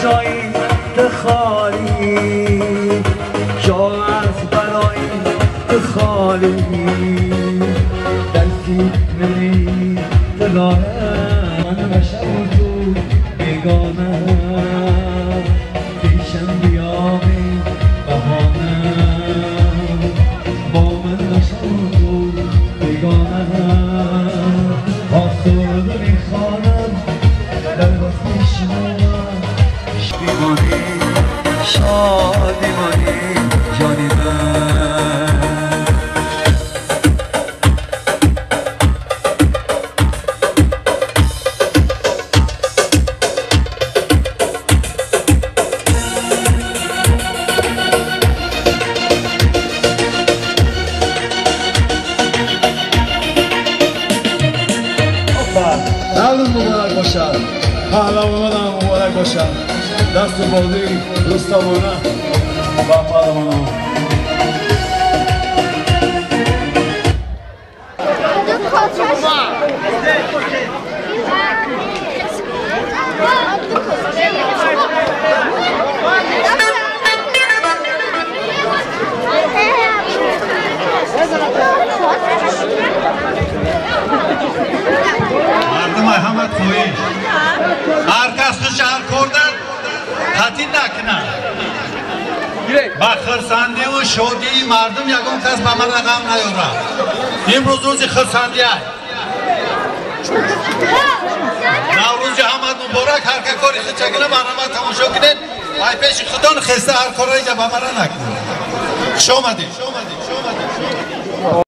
جایی خالی جا از برای خالی دستی نمی دلانه من بشم تو بیگانه پیشم بیامی بهانه با من بشم تو بیگانه آسوده میخوانم در وقتی شما بیمانی شادی مانی جانی من نوروز مبارک باشد پهلوانان مبارک باشد دست بازی رستمانه و پهلوانان مردم همه خویش هر کس که شهر کردن خطی نکنن با خرسندی و شادی مردم یکم کس به من رقم نیاره امروز روز خرسندی هست نوروز حمد مبارک هر که کاری خود چکنه برنامه تماشا کنید ای پیش خودان خسته هر کاری که به من نکنید خوش آمدید